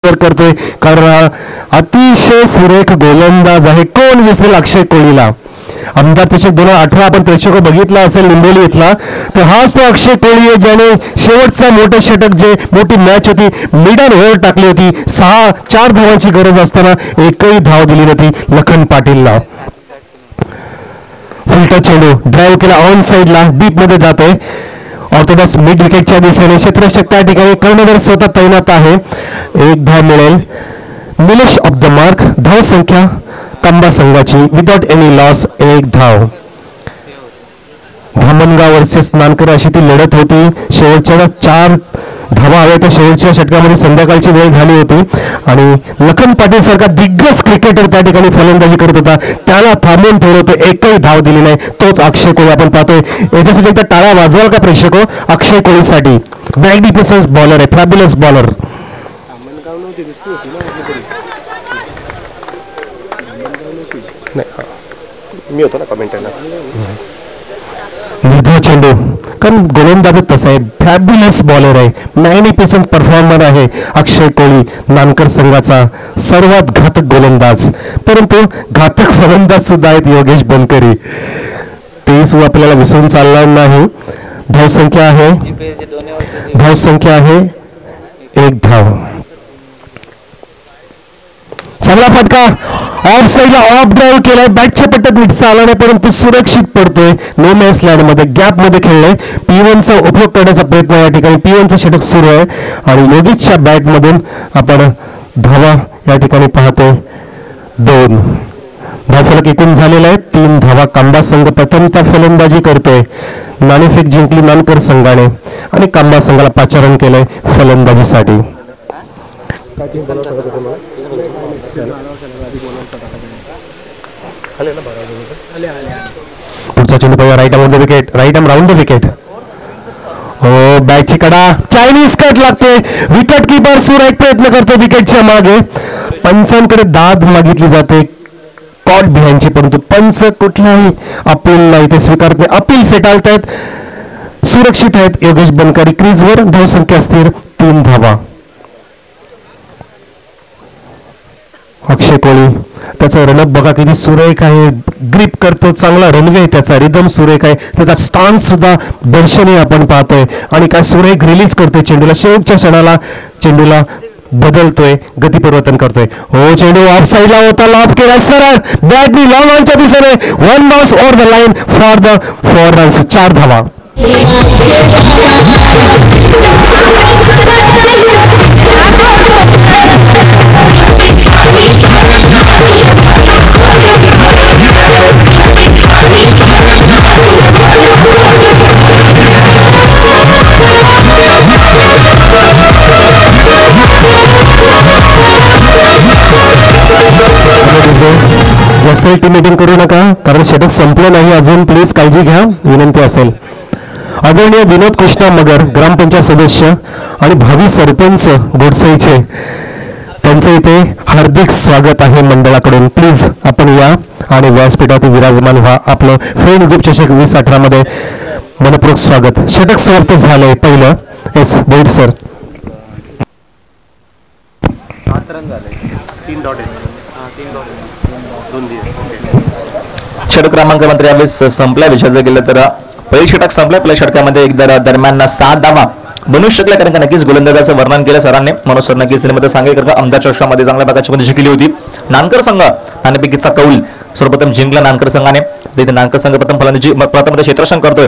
करतोय कारण अतिशय सुरेख गोलंदाज आहे. कोण विसरेल अक्षय कोळीला. आमदार चषक 2018 आपण प्रेक्षक बघितला असेल निंबोली इथला, तर हाच तो अक्षय कोळी आहे ज्याने शेवटचा मोठं षटक जे मोठी मॅच होती मिडल ओव्हर टाकली होती. 4 धावांची गरज असताना एकही धाव दिली नव्हती लखन पाटीलला. उलटा चेंडू ड्राईव्ह केला ऑन साईडला डीप मध्ये जातोय. ऑर्थोडॉक्स मिड विकेटच्या दिशेने क्षेत्ररक्षक त्या ठिकाणी कर्णधार स्वतः तैनात आहे. एक धाव मिळेल. Nilesh of the mark. धाव संख्या कंबा संघाची विदाउट एनी लॉस 1 धाव. धामणगाव वर्सेस नानकर अशी ती लढत होती. शेवटच्या 4 धावा हव्या त्या शेवटच्या षटकामध्ये संध्याकाळची वेळ झाली होती आणि लखन पाटील सारखा दिग्गज क्रिकेटर त्या ठिकाणी फलंदाजी करत होता. त्याला थांबवून ठेवलं होतं. एकही धाव दिली नाही. तोच अक्षय कोळी आपण पाहतोय. याच्यासाठी एकदा टाळा वाजवाल का प्रेक्षक हो अक्षय कोळीसाठी. मॅग्निफिसन्स बॉलर आहे. Fabulous bowler. मी होतो ना कमेंट निर्धाव चेंडू कारण गोलंदाज तसा आहे. फॅब्युलस बॉलर आहे. मॅग्निफिसंट परफॉर्मर आहे अक्षय कोळी. नानकर संघाचा सर्वात घातक गोलंदाज, परंतु घातक फलंदाज सुद्धा आहेत योगेश बनकरी. ते आपल्याला विसरून चालणार नाही. धावसंख्या आहे 1 धाव. चांगला फटका ऑफ साईडला ऑफ ड्राईव्ह केलाय. बॅटच्या पट्ट्यात नीटचा आला नाही परंतु सुरक्षित पडतोय. नो मॅच लँड मध्ये गॅप मध्ये खेळले. P1चा उपयोग करण्याचा प्रयत्न या ठिकाणी. P1चा षटक सुरू आहे आणि योगेशच्या बॅट मधून आपण धावा या ठिकाणी पाहतोय 2 धावफलक एकूण झालेला आहे. 3 धावा. कांबा संघ प्रथमता फलंदाजी करतोय. नाणेफेक जिंकली नानकर संघाने आणि कांबा संघाला पाचारण केलंय फलंदाजीसाठी. पुढचा चेंडू पाहिजे right arm wicket. Right arm round the wicket. हो बॅटची कडा चायनीज कट लागतोय. विकेट किपर सुरेख प्रयत्न करतो विकेटच्या मागे. पंचांकडे दाद मागितली जाते कॉट बिहाइंडची परंतु पंच कुठलाही अपील नाही ते स्वीकारत नाही. अपील फेटाळतायत. सुरक्षित आहेत योगेश बनकरी क्रीजवर. धावसंख्या स्थिर 3 धावा. अक्षय कोळी त्याचा रनअप बघा किती सुरेख आहे. ग्रिप करतो. चांगला रनवे आहे त्याचा. रिदम सुरेख आहे. त्याचा स्टान्स सुद्धा दर्शनीय आपण पाहतोय आणि काय सुरेख रिलीज करतोय चेंडूला. शेवटच्या क्षणाला चेंडूला बदलतोय. गती परिवर्तन करतोय. हो चेंडू ऑफ साईडला होता. लॉफ केला सरळ बॅटनी लॉंग ऑनच्या दिशेने 1 bounce over the line for the 4 runs. 4 धावा. जास्त टीमेटिंग करू नका कारण षटक संपलं नाही अजून. प्लीज काळजी घ्या विनंती असेल. आदरणीय विनोद कृष्णा मगर ग्रामपंचायत सदस्य आणि भावी सरपंच गोडसईचे त्यांचं इथे हार्दिक स्वागत आहे मंडळाकडून. प्लीज आपण या आणि व्यासपीठात विराजमान व्हा. आपलं फेन ग्रुप चषक 2018 मध्ये मनपूर्वक स्वागत. षटक समाप्त झालंय पहिलं. S बोईट sir. 7 रन झाले. 3 डॉट आहे. षटक क्रमांक मात्र यावेळेस संपला. विचारायचं गेलं तर पहिलं षटक संपलं. पहिल्या षटकामध्ये एकदा दरम्यान 7 धावा बनू शकल्या कारण का नक्कीच गोलंदाजाचं वर्णन केलं सरांनी. मनोज सर नक्कीच त्यामध्ये सांगेल कारण आमदार चषकामध्ये चांगल्या प्रकारची मध्ये जिंकली होती. नानकर संघ नाणेफेकीचा कौल सर्वप्रथम जिंकला नानकर संघाने. तिथे नानकर संघ प्रथम क्षेत्ररक्षण करतोय.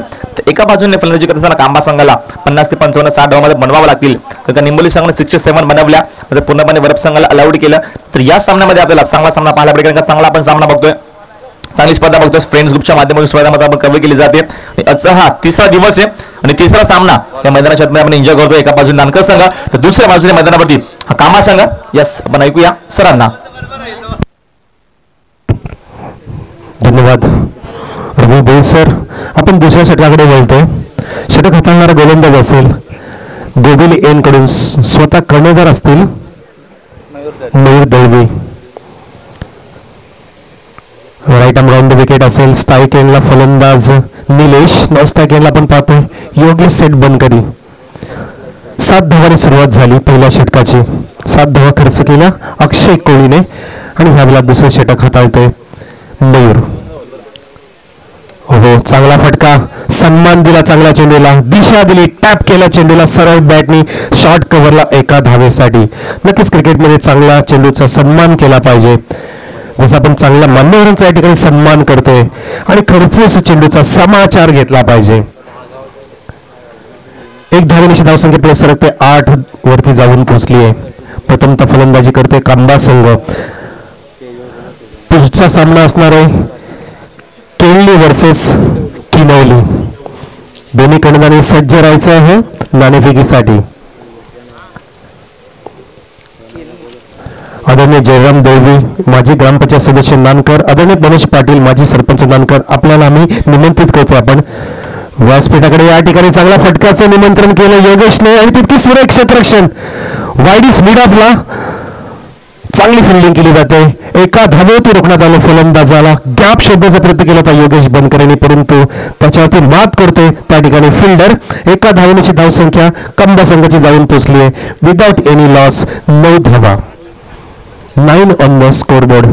एका बाजूने फलंदाजी करत असताना कांबा संघाला 50 ते 55 7 धावांमध्ये बनवावं लागतील कारण का निंबोली संघाने 67 बनवल्या. पूर्णपणे वरप संघाला अलाउड केलं. तर या सामन्यामध्ये आपल्याला चांगला सामना पाहायला पडेल कारण का चांगला आपण सामना बघतोय. चांगली स्पर्धा बघतोय. फ्रेंड्स ग्रुपच्या माध्यमातून स्पर्धा आपण कव्हर केली जाते. आजचा हा 3रा दिवस आहे आणि 3रा सामना या मैदानाच्या आपण एन्जॉय करतोय. एका बाजूने नानकर संघ तर दुसऱ्या बाजूने मैदानावरती हा कामा संघ. यस आपण ऐकूया सरांना. धन्यवाद रवी बोल सर. आपण दुसऱ्या षटकाकडे बोलतोय. षटक हाताळणारा गोलंदाज असेल गोवेली एन कडून स्वतः कर्णधार असतील Mayur Dalvi. Right arm round the wicket असेल. स्ट्राईक एंडला फलंदाज निलेश. नॉन स्ट्राईक एंडला आपण पाहतोय योगेश सेठ बनकरी. 7 धावाने सुरुवात झाली पहिल्या षटकाची. 7 धावा खर्च केला अक्षय कोळीने आणि ह्यावेळेला दुसरे षटक हाताळतोय मयूर. हो, चांगला फटका, सन्मान दिला चांगल्या चेंडूला, दिशा दिली, टॅप केला चेंडूला सरळ बॅटनी शॉर्ट कव्हरला एका धावेसाठी. नक्कीच क्रिकेटमध्ये चांगला चेंडूचा सन्मान केला पाहिजे, जसं आपण चांगल्या मान्यवरांचा या ठिकाणी सन्मान करतोय आणि खरपूस चेंडूचा समाचार घेतला पाहिजे. एक धावेनिशी धावसंख्या पुढे सरकते 8 वरती जाऊन पोहोचली आहे. प्रथमतः फलंदाजी करते कांबा संघ. पुढचा सामना असणार आहे केळली वर्सेस किनवली. दोन्ही कर्णधारांनी सज्ज राहायचं आहे नाणेफेकीसाठी. आदरणीय जयराम देवी, माजी ग्रामपंचायत सदस्य नानकर, आदरणीय गणेश पाटील, माजी सरपंच नानकर, आपल्याला आम्ही निमंत्रित करतो. आपण व्यासपीठाकडे या ठिकाणी चांगल्या फटक्याचं निमंत्रण केलं योगेशने आणि तितकी सुरेख क्षेत्ररक्षण. वाईडीस मिड ऑफला चांगली फिल्डिंग केली जाते. एका धावेवरती रोखण्यात आलं फलंदाजाला. गॅप शोधण्याचा प्रयत्न केला होता योगेश बनकरेने, परंतु त्याच्यावरती मात करते त्या ठिकाणी फिल्डर. एका धावेची धावसंख्या कंबा संघाची जाऊन पोहोचली आहे विदाउट एनी लॉस. 9 धावा, 9 on the scoreboard.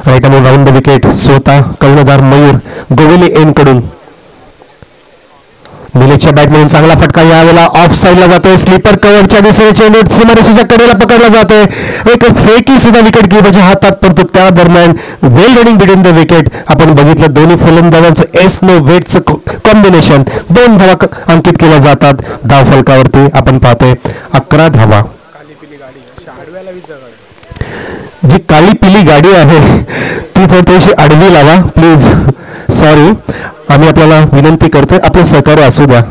Right Amol round the wicket. स्वतः कर्णधार मयूर गोवेली एन कडून. निलेशच्या बॅटमधून चांगला फटका, यावेळेला ऑफ साईडला जातोय. स्लीपर कव्हरच्या दिशेने चेंडू सीमारेषेच्या कडेला पकडला जातोय. एक फेकी सुद्धा विकेट कीपरच्या हातात पडतो. त्या दरम्यान वेल रनिंग बिटवीन द विकेट आपण बघितलं. दोन्ही फलंदाजांचं एस नो वेटचं कॉम्बिनेशन. 2 धावा अंकित केल्या जातात. धाव फलकावरती आपण पाहतोय 11 धावा. जी काळी पिली गाडी आहे ती थोडीशी आडवी लावा प्लीज. सॉरी, आम्ही आपल्याला विनंती करतोय, आपलं सहकार्य असू द्या.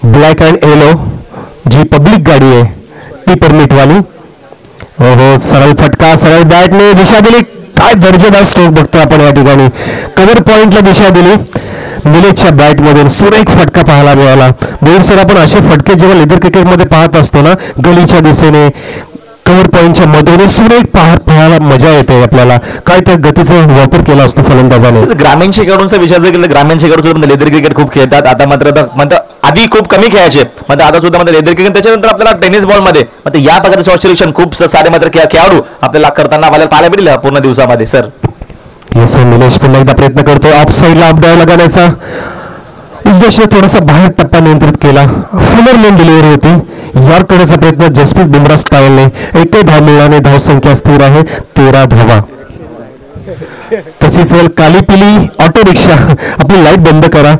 ब्लॅक अँड येलो जी पब्लिक गाडी आहे ती परमिटवाली. हो, सरळ फटका, सरळ बॅटने दिशा दिली. काय दर्जेदार स्ट्रोक बघतोय आपण या ठिकाणी. कव्हर पॉइंटला दिशा दिली. निलेशच्या बॅटमधून सुरेख फटका पाहायला मिळाला. बोर्ड सर, आपण असे फटके जेव्हा लेदर क्रिकेटमध्ये पाहत असतो ना, गलीच्या दिशेने कव्हर पॉइंटच्या मधून सुरेख पाहायला मजा येते आपल्याला. काय त्या गतीचा वापर केला असतो फलंदाजाने. ग्रामीण शेकडूनचा विचार जर केला, ग्रामीण शेकडून सुद्धा लेदर क्रिकेट खूप खेळतात आता. मात्र आधी खूप कमी खेळायचे, मात्र आता सुद्धा लेदर क्रिकेट. त्याच्यानंतर आपल्याला टेनिस बॉल मध्ये मात्र या प्रकारचे शॉर्ट सिलेक्शन खूप सारे मात्र खेळाडू आपल्याला करताना पाहायला मिळेल पूर्ण दिवसामध्ये. सर येस, निलेश पुन्हा एकदा प्रयत्न करतो ऑफ साईडला अपडाऊन लगाण्याचा. उद्देश थोडासा बाहेर टप्पा नियंत्रित केला. फुलर लेन डिलिव्हरी होती. यॉर्क करण्याचा प्रयत्न जसप्रीत बुमराह स्टाईलने. एकही धाव मिळाल्याने धावसंख्या स्थिर आहे 13 धावा. तशीच काली पिली ऑटो रिक्षा. आपली लाईट बंद करा,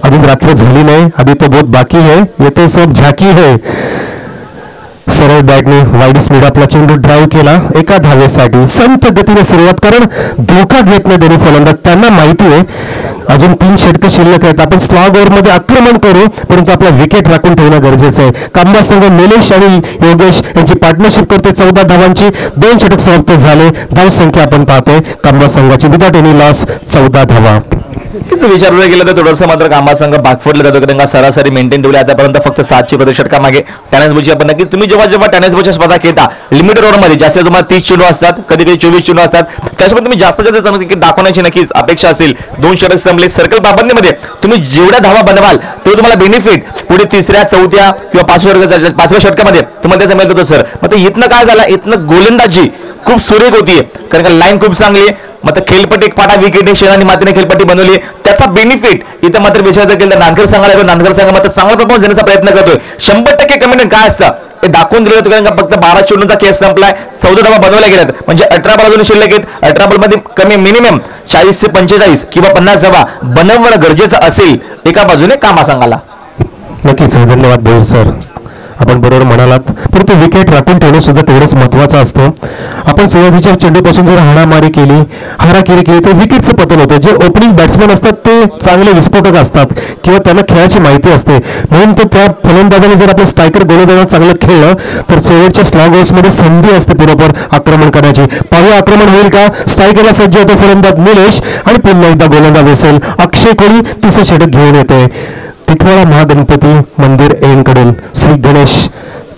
अजून रात्र झाली नाही, अभी तो बहुत बाकी है, ये तो सब झाकी है. सरळ बॅटने वाईड स्पीड आपला चेंडू ड्राईव्ह केला एका धावेसाठी. संत गतीने सुरुवात, कारण धोका घेत नाही दोन्ही फलंदाज. त्यांना माहिती आहे अजून 3 षटकं शिल्लक आहेत. आपण स्लॉग ओव्हर मध्ये आक्रमण करू, परंतु आपला विकेट राखून ठेवणं गरजेचं आहे. कांबा संघ निलेश आणि योगेश यांची पार्टनरशिप करते. 14 धावांची 2 षटक समाप्त झाले. धावसंख्या आपण पाहतोय कांबा संघाची विदाउट एनी लॉस 14 धावा. विचार जर केलं तर थोडंसं मात्र कांबा संघ भागफोडला जातो, कारण सरासरी मेंटेन ठेवली आतापर्यंत फक्त 7ची प्रतिषटका मागे. टेनिस बॉलची आपण नक्की तुम्ही जेव्हा टेनिस बॉलच्या स्पर्धा खेळता लिमिटेड ओव्हरमध्ये जास्त तुम्हाला 30 चेंडू असतात, कधी कधी 24 चेंडू असतात. त्याच्यामध्ये तुम्ही जास्त क्रिकेट दाखवण्याची नक्कीच अपेक्षा असेल. 2 षटक संपले, सर्कल पाबंदीमध्ये तुम्ही जेवढ्या धावा बनवाल तेवढं तुम्हाला बेनिफिट पुढे 3ऱ्या 4थ्या किंवा 5व्या षटकामध्ये तुम्हाला त्याचा मिळत होतं. सर मग इथनं काय झालं, इथनं गोलंदाजी खूप सुरेख होतीये, कारण का लाईन खूप चांगली आहे. मात्र खेळपट्टी एक पाटा विकेटने शेणाने मातीने खेळपट्टी बनवली, त्याचा बेनिफिट इथं मात्र विचार जर केला नानकर संघाला, नानकर संघ मात्र चांगला परफॉर्मन्स देण्याचा प्रयत्न करतोय. 100% कमिटमेंट काय असतं हे दाखवून दिलं होतं, कारण का फक्त 12 चेंडूंचा केस संपलाय, 14 धावा बनवल्या गेल्यात, म्हणजे 18 बॉल अजून शिल्लक आहेत. 18 बॉल मध्ये कमी मिनिमम 40 ते 45 किंवा 50 धावा बनवणं गरजेचं असेल एका बाजूने कामा संघाला. नक्कीच, धन्यवाद बोल सर, आपण बरोबर म्हणालात. परंतु विकेट राखून ठेवणं सुद्धा तेवढंच महत्वाचं असतं. आपण सुरुवातीच्या चेंडूपासून जर हाणामारी केली, हाराकिरी केली तर विकेटचं पतन होतं. जे ओपनिंग बॅट्समन असतात ते चांगले विस्फोटक असतात किंवा त्यांना खेळाची माहिती असते, म्हणून तर त्या फलंदाजाने जर आपलं स्ट्रायकर गोलंदाजाने चांगलं खेळलं तर शेवटच्या स्लॉग ओव्हर्समध्ये संधी असते पुरेपूर आक्रमण करण्याची. पाहूया आक्रमण होईल का. स्ट्रायकरला सज्ज होतो फलंदाज निलेश आणि पुन्हा एकदा गोलंदाज असेल अक्षय कोळी. 3रे षटक घेऊन येते. टिटवाळा महागणपती मंदिर एनकडून श्री गणेश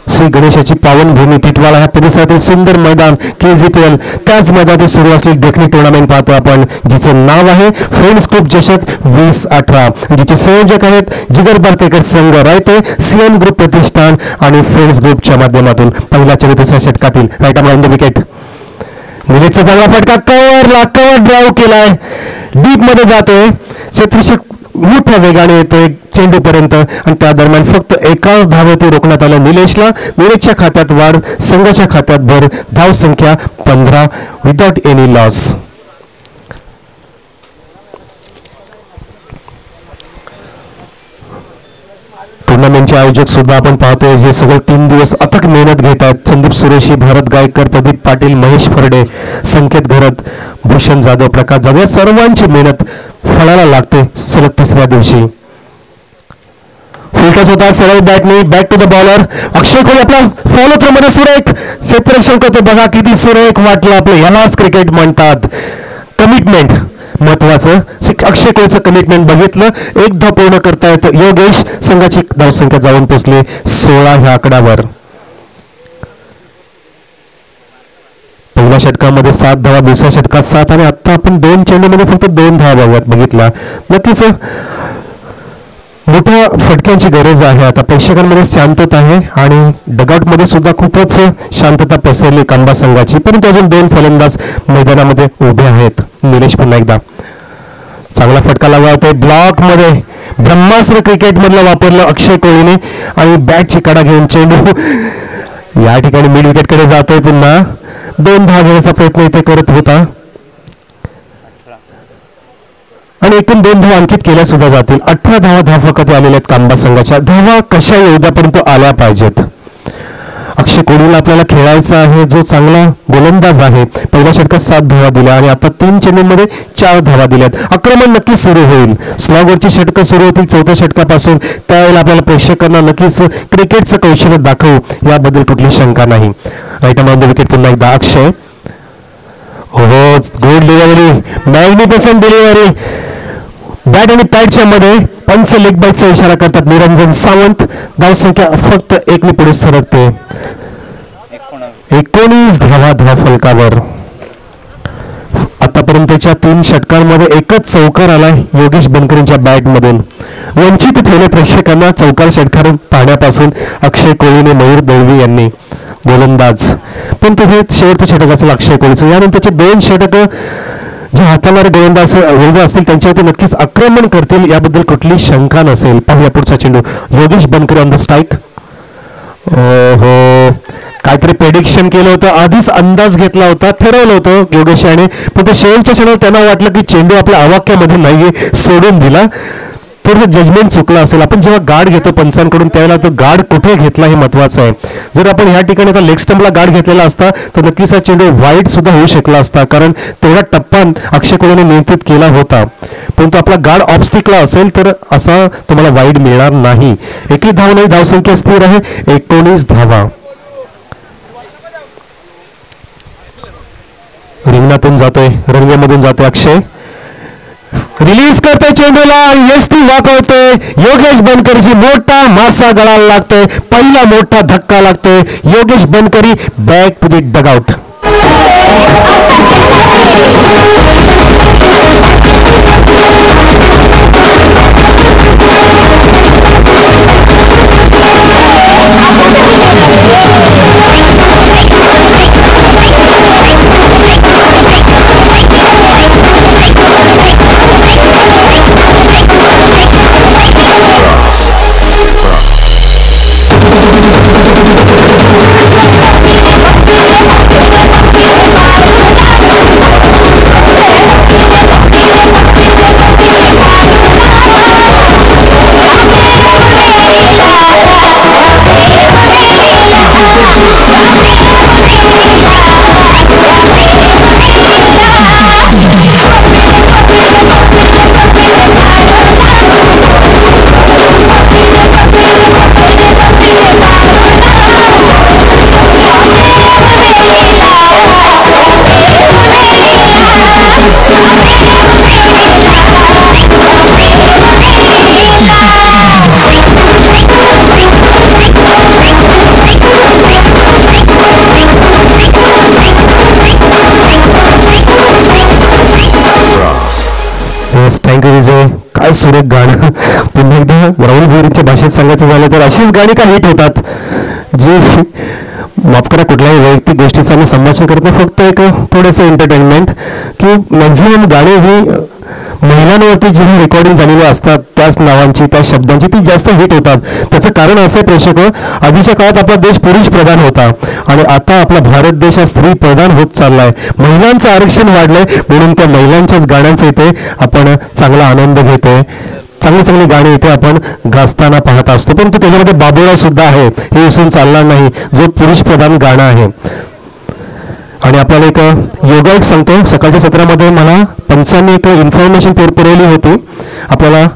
श्री गणेशाची पावनभूमी टिटवाळा ह्या परिसरातील सुंदर मैदान KG12 त्याच मैदानात सुरू असलेली देखणी टुर्नामेंट पाहतो आपण, जिचं नाव आहे फ्रेंड्स क्लब चषक 2018, जिचे संयोजक आहेत जिगरबार क्रिकेट संघ रायते, CM ग्रुप प्रतिष्ठान आणि फ्रेंड्स ग्रुपच्या माध्यमातून. पहिल्या चौथ्या तिसऱ्या षटकातील राईट आर्म द विकेट, विकेटचा चांगला फटका, कव्हर ड्राईव्ह केलाय, डीप मध्ये जातोय, क्षेत्ररक्षक मोठ्या वेगाने येतोय चेंडूपर्यंत आणि त्या दरम्यान फक्त एकाच धावेतून रोखण्यात आलं निलेशला. निलेशच्या खात्यात वाढ, संघाच्या खात्यात भर, धाव संख्या 15 विदाउट एनी लॉस. टुर्नामेंटचे आयोजक सुद्धा आपण पाहतोय, हे सगळे 3 दिवस अथक मेहनत घेत आहेत. संदीप सुरेशी, भारत गायकर, प्रदीप पाटील, महेश फरडे, संकेत घरत, भूषण जाधव, प्रकाश जाधव या सर्वांची मेहनत फळाला लागते सलग तिसऱ्या दिवशी. फुलटच होता सरळ बॅटने, बॅक टू द बॉलर अक्षय कोहली आपला फॉलो थ्रो मध्ये सुरेख क्षेत्ररक्षण करतो. बघा किती सुरेख वाटलं, आपलं यालाच क्रिकेट म्हणतात. कमिटमेंट महत्वाचं, अक्षय कोहलीचं कमिटमेंट बघितलं, एक धाव पूर्ण करतायत योगेश, संघाची धावसंख्या जाऊन पोहोचली 16 ह्या आकड्यावर. पहिल्या षटकामध्ये 7 धावा, दुसऱ्या षटकात 7 आणि आता आपण 2 चेंडूमध्ये फक्त 2 धावा बघितल्या. नक्कीच मोठ्या फटक्यांची गरज आहे. आता प्रेक्षकांमध्ये शांतता आहे आणि डगआउटमध्ये सुद्धा खूपच शांतता पसरली कांबा संघाची, परंतु अजून 2 फलंदाज मैदानामध्ये उभे आहेत. निलेश पुन्हा एकदा चांगला फटका लावतोय ब्लॉक मध्ये, ब्रह्मास्त्र क्रिकेट मधलं वापरलं अक्षय कोहलीने आणि बॅटची कडा घेऊन चेंडू या ठिकाणी मिड विकेट कडे जातोय. पुन्हा 2 धावा घेण्याचा प्रयत्न इथे करत होता आणि एकूण 2 धावा अंकित केल्या सुद्धा जातील. 18 धावा फक्त आलेल्या आहेत कांबा संघाच्या. धावा कशा योद्यापर्यंत आल्या पाहिजेत. अक्षय कोहलीला आपल्याला खेळायचा आहे, जो चांगला गोलंदाज आहे. पहिल्या षटकात 7 धावा दिल्या आणि आता 3 चेंडूंमध्ये 4 धावा दिल्यात. आक्रमण नक्कीच सुरू होईल, स्लॉगवरची षटकं सुरू होतील चौथ्या षटकापासून. त्यावेळेला आपल्याला प्रेक्षकांना नक्कीच क्रिकेटचं कौशल्य दाखवू याबद्दल कुठली शंका नाही. राईट ऑन द विकेट पुन्हा एकदा अक्षय. हो, good delivery, magnificent delivery. Bat आणि पॅडच्या मध्ये पंच लेग बाईटचा इशारा करतात निरंजन सावंत. धावसंख्या फक्त 1 ने पुढे सरकते. 19 धावा फलकावर. आतापर्यंतच्या 3 षटकांमध्ये एकच चौकार आलाय योगेश बनकरेंच्या बॅट मधून. वंचित ठेवले प्रेक्षकांना चौकार षटकार पाहण्यापासून अक्षय कोहलीने, मयूर दळवी यांनी गोलंदाज. पण तो हे शेवटचं षटक असेल अक्षय कोहलीचं. यानंतरचे 2 षटक जे हाताळणारे गोलंदाज असतील त्यांच्यावरती नक्कीच आक्रमण करतील याबद्दल कुठली शंका नसेल. पाहूया पुढचा चेंडू, योगेश बनकर ऑन द स्ट्राईक. हो, काहीतरी प्रेडिक्शन केलं होतं, आधीच अंदाज घेतला होता, ठरवलं होतं योगेश याने, पण शेवटच्या क्षणाला त्यांना वाटलं की चेंडू आपल्या आवाक्यामध्ये नाहीये, सोडून दिला. थोडंसं जजमेंट चुकलं असेल. आपण जेव्हा गार्ड घेतो पंचांकडून त्यावेळेला तो गार्ड कुठे घेतला हे महत्वाचं आहे. जर आपण ह्या ठिकाणी आता लेग स्टंपला गार्ड घेतलेला असता तर नक्कीच हा चेंडू वाईड सुद्धा होऊ शकला असता, कारण तेवढा टप्पा अक्षय कोहलीने नियंत्रित केला होता. परंतु आपला गार्ड ऑफस्टिकला असेल तर असा तुम्हाला वाईड मिळणार नाही. एकही धाव नाही, धावसंख्या स्थिर आहे 19 धावा. रिंगणातून जातोय, रंगमधून जातोय अक्षय, रिलीज करतोय चेंडूला, यस्ती वाकवतोय. योगेश बनकरीची मोठा मासा गळाला लागतोय, पहिला मोठा धक्का लागतोय. योगेश बनकरी back to the dugout. Thank you Vijay. काय सुरेख गाणं. पुन्हा एकदा राहुल भोईरच्या भाषेत सांगायचं झालं तर अशीच गाणी का हिट होतात जी माफ करा कुठल्याही वैयक्तिक गोष्टीचं आम्ही संभाषण करत नाही, फक्त एक थोडंसं एंटरटेनमेंट की मॅक्झिमम गाणी ही महिलांवरती जी रेकॉर्डिंग झालेली असतात त्याच नावांची त्या शब्दांची ती जास्त हिट होतात. त्याचं कारण असं आहे प्रेक्षक, आधीच्या काळात आपला देश पुरुष प्रधान होता आणि आता आपला भारत देश हा स्त्री प्रधान होत चाललाय. महिलांचं आरक्षण वाढलंय म्हणून त्या महिलांच्याच गाण्यांचा इथे आपण चांगला आनंद घेतोय. चांगली चांगली गाणी इथे आपण गाजताना पाहत असतो, परंतु त्याच्यामध्ये बाबूराव सुद्धा आहे, हे विसरून चालणार नाही, जो पुरुष प्रधान गाणं आहे. आणि आपल्याला एक योगायोग सांगतो. सकाळच्या सत्रामध्ये मला पंचांनी एक इन्फॉर्मेशन पुरवली होती, आपल्याला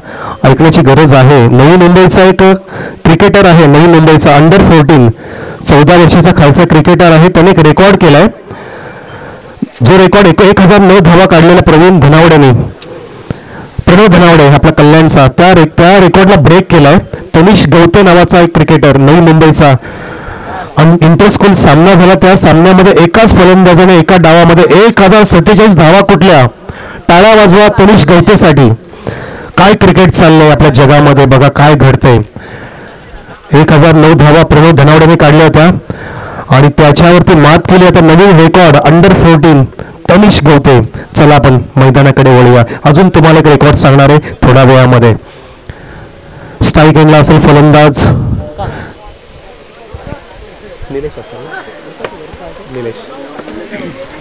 ऐकण्याची गरज आहे. नवी मुंबईचा एक क्रिकेटर आहे, नवी मुंबईचा अंडर 14 14 वर्षाचा खालचा क्रिकेटर आहे. त्याने एक रेकॉर्ड केलाय, जो रेकॉर्ड 1009 धावा काढलेला प्रणव धनावडे आपला कल्याणचा, त्या रेकॉर्डला ब्रेक केलाय. तनिष गौते नावाचा एक क्रिकेटर नवी मुंबईचा, इंटर स्कूल सामना झाला, त्या सामन्यामध्ये एकाच फलंदाजाने एका डावामध्ये 1047 धावा कुठल्या. टाळ्या वाजवा तनिष गौतेसाठी. काय क्रिकेट चाललंय आपल्या जगामध्ये, बघा काय घडतंय. 1009 धावा प्रणव धनावडेने काढल्या होत्या आणि त्याच्यावरती मात केली. आता नवीन रेकॉर्ड अंडर 14 तनिष गौते. चला आपण मैदानाकडे वळूया. अजून तुम्हाला एक रेकॉर्ड सांगणार आहे थोड्या वेळामध्ये. स्ट्राईक एंडला असेल फलंदाज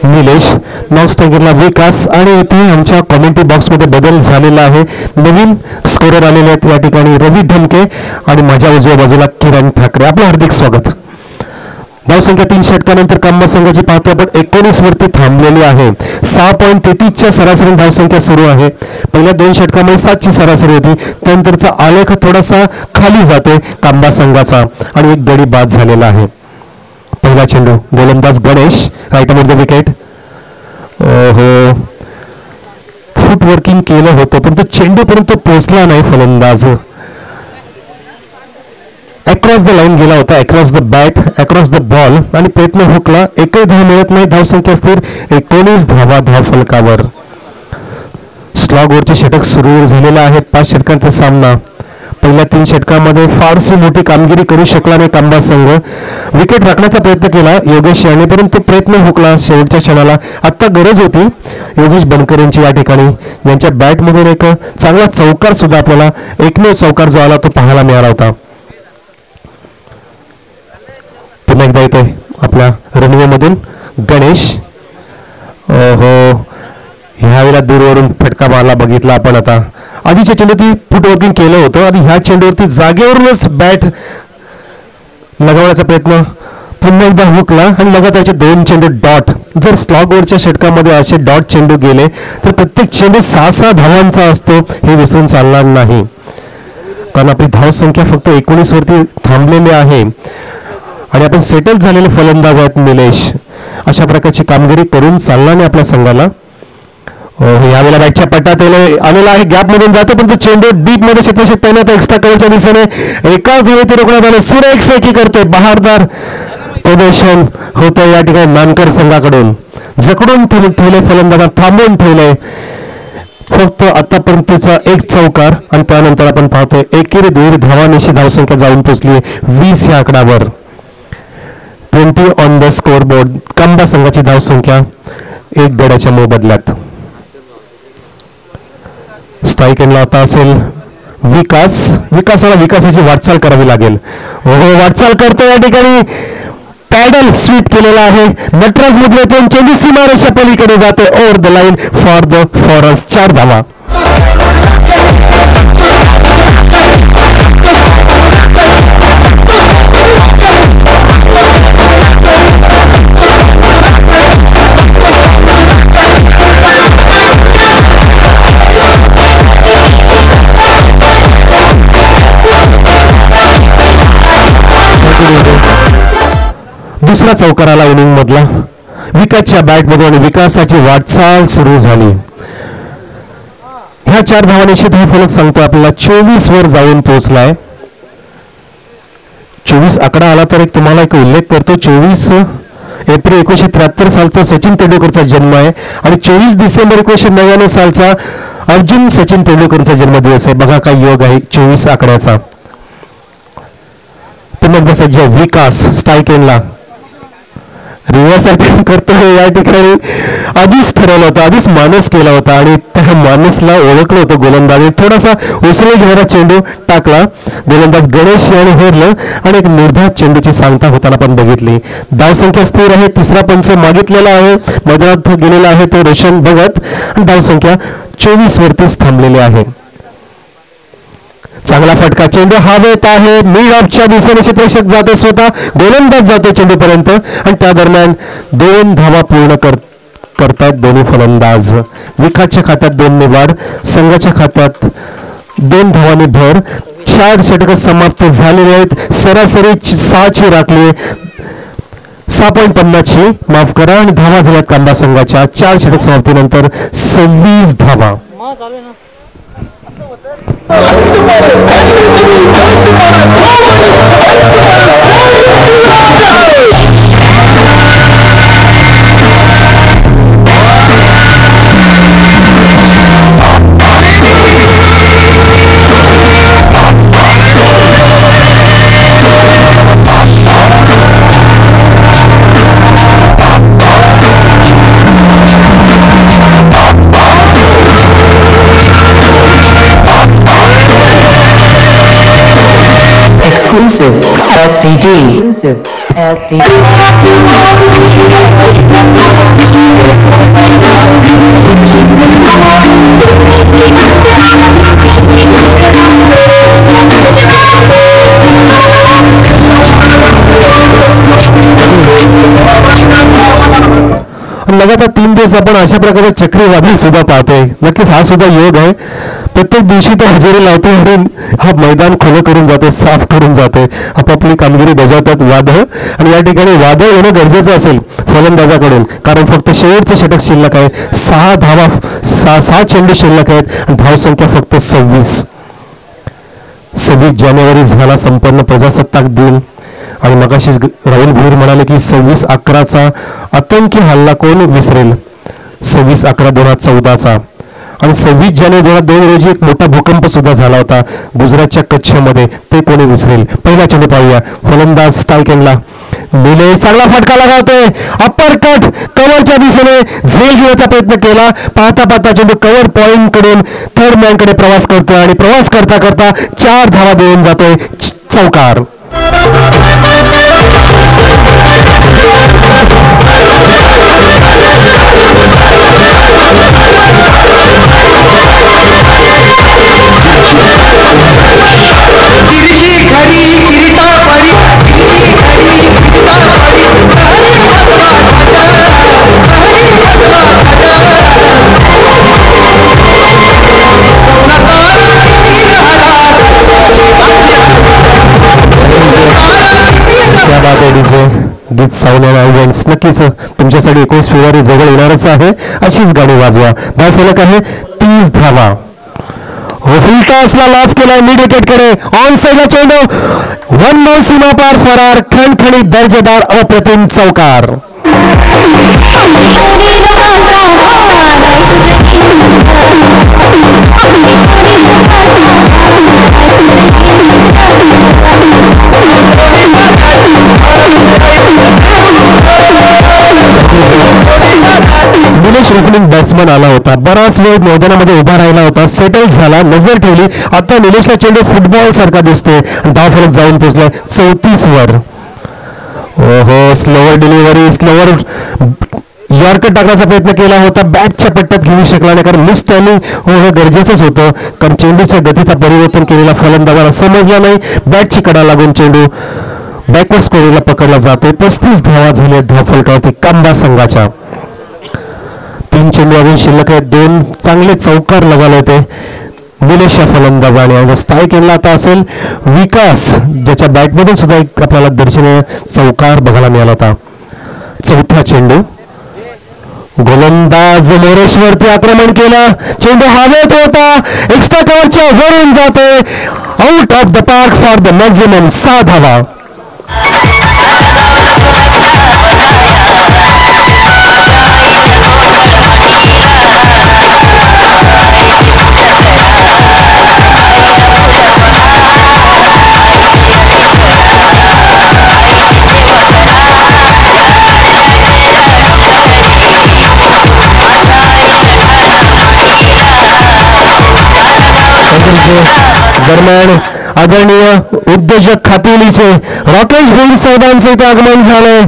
निलेश, नॉन स्ट्रायकरला विकास. आणि इथे आमच्या कॉमेंट्री बॉक्समध्ये बदल झालेला आहे, नवीन स्कोरर आलेले आहेत या ठिकाणी रवी ढमके आणि माझ्या उजव्या बाजूला किरण ठाकरे. आपलं हार्दिक स्वागत. धावसंख्या 3 षटकानंतर कांबा संघाची पाहतो आपण 19 वरती थांबलेली आहे. 6.33च्या सरासरी धावसंख्या सुरू आहे. पहिल्या 2 षटकामध्ये 7ची सरासरी होती, त्यानंतरचा आलेख थोडासा खाली जातोय कांबा संघाचा आणि एक गडी बाद झालेला आहे. पहिला चेंडू, गोलंदाज गणेश, राईट द विकेट. हो, फुट वर्किंग केलं होतं पण तो चेंडूपर्यंत पोहोचला नाही फलंदाज. अक्रॉस द लाईन गेला होता, across the bat, across the ball आणि प्रयत्न हुकला. एकही धाव मिळत नाही. धावसंख्या स्थिर 19 धावा धाव फलकावर. स्लॉगवरचे षटक सुरू झालेला आहे. 5 षटकांचा सामना. पहिल्या 3 षटकामध्ये फारशी मोठी कामगिरी करू शकला नाही कांबा संघ. विकेट राखण्याचा प्रयत्न केला योगेश याने, परंतु प्रयत्न हुकला शेवटच्या क्षणाला. आता गरज होती योगेश बनकर यांची या ठिकाणी, यांच्या बॅटमधून एक चांगला चौकार सुद्धा आपल्याला, एकमेव चौकार जो आला तो पाहायला मिळाला होता. पुन्हा एकदा येतोय आपल्या रनवेमधून गणेश. हो, ह्यावेळेला दूरवरून फटका मारला बघितला आपण. आता आधीच्या चेंडूवरती फुटवर्किंग केलं होतं आणि ह्या चेंडूवरती जागेवरूनच बॅट लगावण्याचा प्रयत्न पुन्हा एकदा हुकला आणि लगातारचे 2 चेंडू डॉट. जर स्लॉगवरच्या षटकामध्ये असे डॉट चेंडू गेले तर प्रत्येक चेंडू 6-6 धावांचा असतो, हे विसरून चालणार नाही. कारण आपली धावसंख्या फक्त 19 वरती थांबलेली आहे आणि आपण सेटल झालेले फलंदाज आहेत निलेश. अशा प्रकारची कामगिरी करून चालणार नाही आपल्या संघाला. यावेळेला बॅटच्या पट्ट्यात आलेला आहे, गॅप मधून जातो पण तो चेंडू डीप मध्ये क्षेत्ररक्षक तैनात एक्स्ट्रा कव्हरच्या दिशेने एकाच धावेत रोखण्यात आले. सुरेख फेकी करतोय, बहारदार प्रदर्शन होतंय या ठिकाणी नानकर संघाकडून. जकडून ठेवले फलंदाजांना, थांबवून ठेवलंय. फक्त आतापर्यंतचा एक चौकार आणि त्यानंतर आपण पाहतोय एकेरी 1.5 धावांची धावसंख्या जाऊन पोहोचली 20 या आकडावर. 20 on the score board. Kamba संघाची धावसंख्या 1 गड्याच्या मोबदल्यात. स्ट्राईक एंडला आता असेल विकासाची वाटचाल करावी लागेल. वाटचाल करतो या ठिकाणी, पॅडल स्वीप केलेला आहे. नटराज मधले 2 चेंडू सीमारेषा पलीकडे जाते. Over the line for the fence. 4 धावा. दुसरा चौकार आला इनिंग मधला विकासच्या बॅटमध्ये आणि विकासाची वाटचाल सुरू झाली. ह्या 4 धावांशी हा फलक सांगतो आपल्याला 24 वर जाऊन पोहोचलाय. 24 आकडा आला तर एक तुम्हाला एक उल्लेख करतो. 24 एप्रिल 1973 सालचा सचिन तेंडुलकरचा जन्म आहे आणि 24 डिसेंबर 1999 सालचा अर्जुन सचिन तेंडुलकरचा जन्मदिवस आहे. बघा काय योग आहे 24 आकड्याचा. पुन्हा एकदा सज्ज विकास स्ट्राईकेनला रिव्हर्स अटॅक करतोय. या ठिकाणी आधीच ठरवलं होतं, आधीच मानस केला होता आणि त्या मानसला ओळखलं होतं गोलंदाज. थोडासा उसळी घेणारा चेंडू टाकला. गोलंदाज गणेश याने हेरलं आणि एक निर्धार चेंडूची सांगता होताना पण बघितली. धावसंख्या स्थिर आहे. तिसरा पंच मागितलेला आहे. मैदानात गेलेला आहे तो रोशन भगत आणि धावसंख्या 24 वरतीच थांबलेली आहे. चांगला फटका. चेंडू हवेत आहे. मिड ऑफच्या दिशेने क्षेत्ररक्षक जातो, स्वतः गोलंदाज जातो चेंडूपर्यंत आणि त्या दरम्यान 2 धावा पूर्ण करतात दोन्ही फलंदाज. विकासच्या खात्यात 2 ने वाढ, संघाच्या खात्यात 2 धावांनी भर. 4 षटक समाप्त झालेले आहेत. सरासरी 6ची राखली, 6.50ची माफ करा आणि धावा झाल्यात कांबा संघाच्या 4 षटक समाप्तीनंतर 26 धावा. Exclusive STD. लगातार 3 दिवस आपण अशा प्रकारे चक्रीवादळ सुद्धा पाहतोय. नक्कीच हा सुद्धा योग आहे. प्रत्येक दिवशी तो हजेरी लावतो म्हणून हा मैदान खुलं करून जाते, साफ करून जाते, आपापली कामगिरी बजावतात वादळ. आणि या ठिकाणी वादळ येणं गरजेचं असेल फलंदाजाकडून, कारण फक्त शेवटचं षटक शिल्लक आहे. 6 धावा, 6 चेंडू शिल्लक आहेत आणि धावसंख्या फक्त 26 जानेवारी झाला संपन्न प्रजासत्ताक दिन. आणि मगाशी राहुल भोईर म्हणाले की 26/11चा आतंकी हल्ला कोण विसरेल. 26/11/2014चा आणि 26 जानेवारी 2002 रोजी एक मोठा भूकंप सुद्धा झाला होता गुजरातच्या कच्छमध्ये. ते कोणी विसरेल. पहिला चेंडू पाहूया. फलंदाज स्ट्राईकेनला निलेश चांगला फटका लगावतोय. अप्पर कट कव्हरच्या दिशेने झेल घेण्याचा प्रयत्न केला. पाहता पाहता चेंडू कव्हर पॉइंट कडून थर्ड मॅन कडे प्रवास करतोय आणि प्रवास करता करता 4 धावा देऊन जातोय. चौकार. गीत साऊंड नक्कीच तुमच्यासाठी 21 फेब्रुवारी जवळ येणारच आहे. अशीच गाणी वाजवा. धाव फलक आहे 30 धावा. फुलटॉसला लाफ केला मिड विकेट कडे. ऑन साईडला चेंडू 1 बॉल सीमा पार फरार. खणखणीत दर्जेदार अप्रतिम चौकार. निलेश ओपनिंग बॅट्समन आला होता. बराच वेळ मैदानामध्ये उभा राहिला होता. सेटल झाला, नजर ठेवली. आता निलेशला चेंडू फुटबॉल सारखा दिसतोय. धाव फलक जाऊन पोहोचलाय 34 वर. ओहो, स्लोवर डिलिव्हरी, स्लोवर यॉर्कर टाकण्याचा प्रयत्न केला होता. बॅटच्या पट्ट्यात घेऊ शकला नाही, कारण मिस टायमिंग होणं गरजेचंच होतं. कारण चेंडूच्या गतीचा परिवर्तन केलेला फलंदाजाला समजला नाही. बॅटची कडा लागून चेंडू बॅकवर्ड स्कोरिंगला पकडला जातोय. 35 धावा झाले धाव फलकावरती कांबा संघाच्या. 3 चेंडू अजून शिल्लक आहेत. 2 चांगले चौकार लगावले होते निलेश या फलंदाजाने. आणि स्ट्राईकेनला आता असेल विकास, ज्याच्या बॅटमधून सुद्धा एक आपल्याला दर्शनीय चौकार बघायला मिळाला होता. चौथा चेंडू. गोलंदाज मोरेश्वरती आक्रमण केलं. चेंडू हवेत होता. एक्स्ट्रा कव्हरच्या वरून जातोय. Out of the park for the maximum 6 धावा. पाहिजे. दरम्यान आदरणीय उद्योजक खातेलीचे राकेश भोईर साहेबांचं इथे आगमन झालंय.